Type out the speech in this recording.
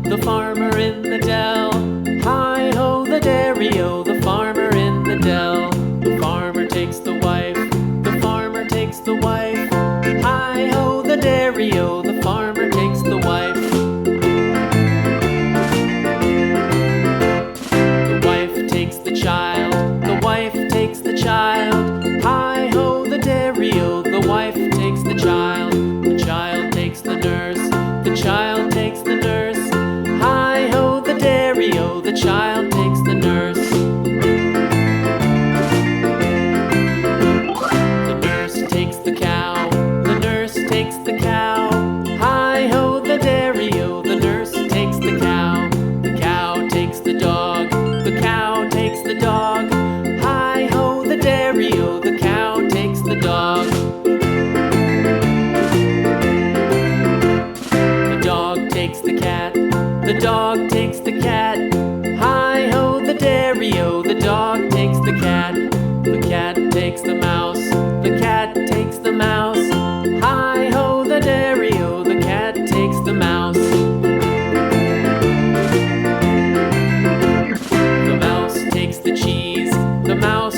The farmer in the dell. Hi-ho, the dairy-o, the farmer in the dell. The farmer takes the wife, the farmer takes the wife. Hi-ho, the dairy-o, the farmer takes the wife. The wife takes the child, the wife takes the child. Hi-ho, the dairy-o, the wife takes the child. The child takes the nurse, the child takes the nurse. Hi-ho, the dairy-o, the child takes the nurse. The nurse takes the cow, the nurse takes the cow. Hi-ho, the dairy-o, the nurse takes the cow. The cow takes the dog, the cow takes the dog. Hi-ho, the dairy-o, the cow takes the dog. The dog takes the cat, the dog takes the cat. Hi-ho, the dairy-o, the dog takes the cat. The cat takes the mouse, the cat takes the mouse. Hi-ho, the dairy-o, the cat takes the mouse. The mouse takes the cheese, the mouse